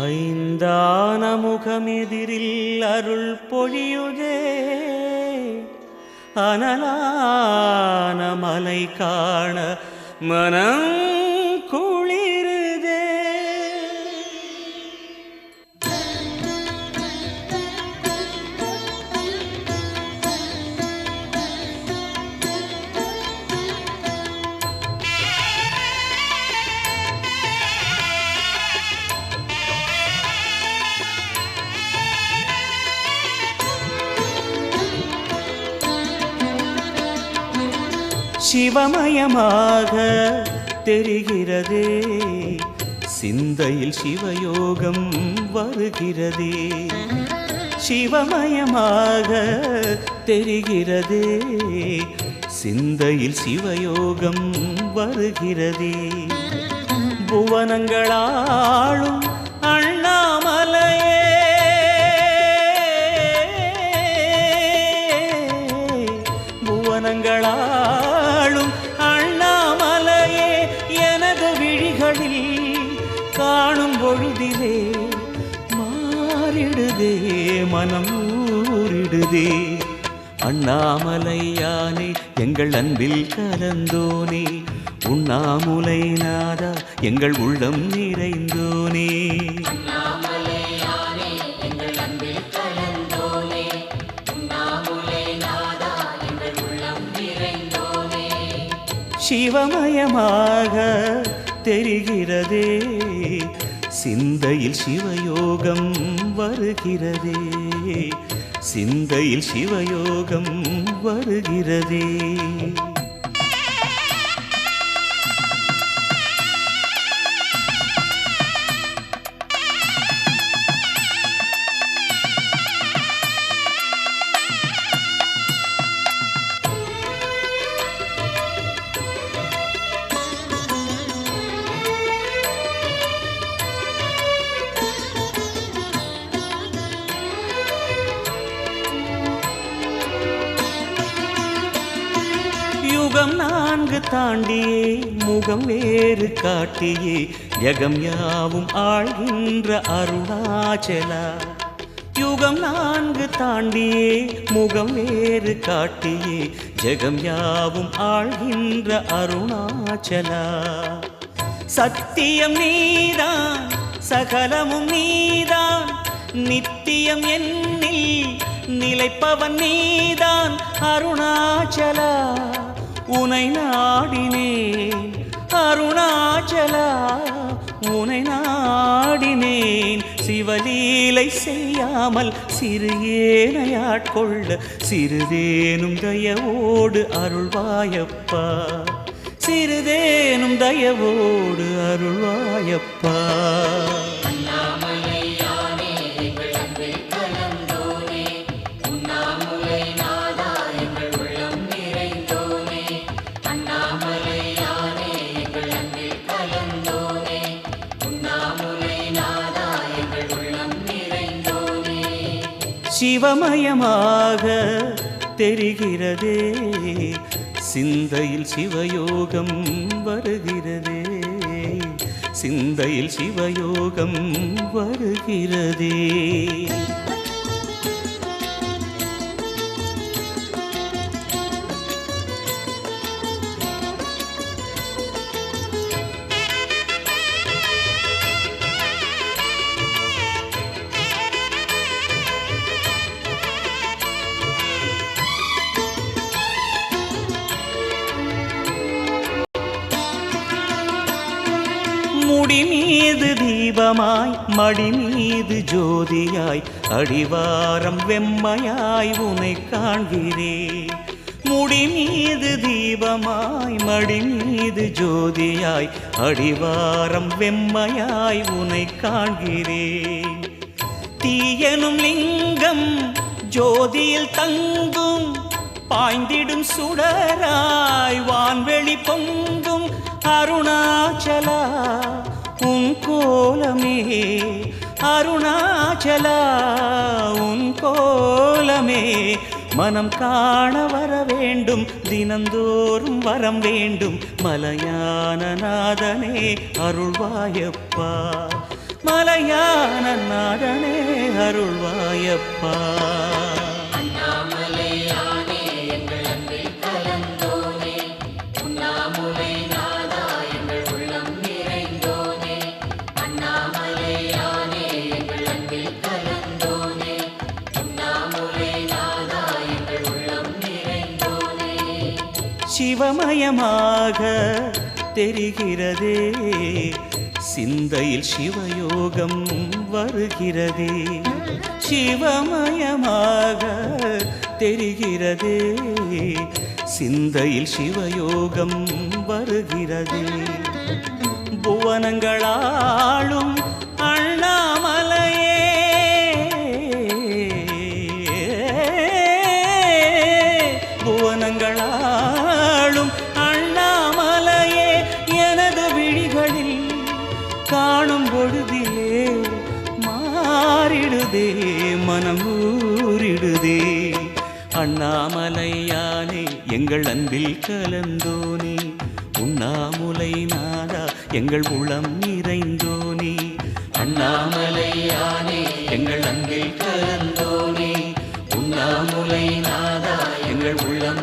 ஐந்தான முகமெதிரில் அருள் பொழியுதே, அனலான மலை காண மனம் குளிருதே. சிவமயமாக தெரிகிறதே, சிந்தையில் சிவயோகம் வருகிறதே. சிவமயமாக தெரிகிறதே, சிந்தையில் சிவயோகம் வருகிறதே. புவனங்களாளும் அண்ணாமலையே, புவனங்களாளும் அண்ணாமலையே, எனது விழிகளில் காணும் பொழுதிலே மாறிடுதே, மனம் ஊறிடுதே. அண்ணாமலையானே எங்கள் அன்பில் கலந்தோனே, உண்ணாமுலை நாதா எங்கள் உள்ளம் நிறைந்தோனே. சிவமயமாக தெரிகிறதே, சிந்தையில் சிவயோகம் வருகிறதே, சிந்தையில் சிவயோகம் வருகிறதே. யுகம் நான்கு தாண்டியே முகம் வேறு காட்டியே, யகம் யாவும் ஆழ்கின்ற அருணாச்சலா. யுகம் நான்கு தாண்டியே முகம் வேறு காட்டியே, ஜகம் யாவும் ஆழ்கின்ற அருணாச்சலா. சத்தியம் நீதான் சகலமும் நீதான், நித்தியம் என்னில் நிலைப்பவன் நீதான் அருணாச்சலா. உனை நாடினேன் அருணாச்சலா, உனை நாடினேன். சிவலீலை செய்யாமல் சிறு ஏனையாட்கொள்ள சிறிதேனும் தயவோடு அருள்வாயப்பா, சிறிதேனும் தயவோடு அருள்வாயப்பா. சிவமயமாக தெரிகிறதே, சிந்தையில் சிவயோகம் வருகிறதே, சிந்தையில் சிவயோகம் வருகிறதே. முடி மீது தீபமாய் மடி மீது ஜோதியாய், அடிவாரம் வெம்மையாய் உனை காண்கிறேன். முடி மீது தீபமாய் மடி மீது ஜோதியாய், அடிவாரம் வெம்மையாய் உனை காண்கிறேன். தீயனும் லிங்கம் ஜோதியில் தங்கும், பாய்ந்திடும் சுடராய் வான்வெளி பொங்கும் அருணாச்சலா. உன் கோலமே அருணாச்சலா, உன் கோலமே மனம் காண வர வேண்டும், தினந்தோறும் வரம் வேண்டும். மலையான நாதனே அருள்வாயப்பா, மலையான நாதனே அருள்வாயப்பா. சிவமயமாக தெரிகிறதே சிந்தையில் சிவயோகம் வருகிறதே. சிவமயமாக தெரிகிறதே சிந்தையில் சிவயோகம் வருகிறதே. புவனங்களாளும் அண்ணாமலையே புவனங்களாளும் அண்ணாமலையே எனது விழிகளில் காணும் பொழுதிலே மாறிடுதே மனம் ஊறிடுதே. அண்ணாமலையானே எங்கள் அன்பில் கலந்தோனே உண்ணாமுலை நாதா எங்கள் உளம் நிறைந்தோனே. அண்ணாமலையானே எங்கள் அன்பில் கலந்தோனே உண்ணாமுலை நாதா எங்கள் உள்ளம்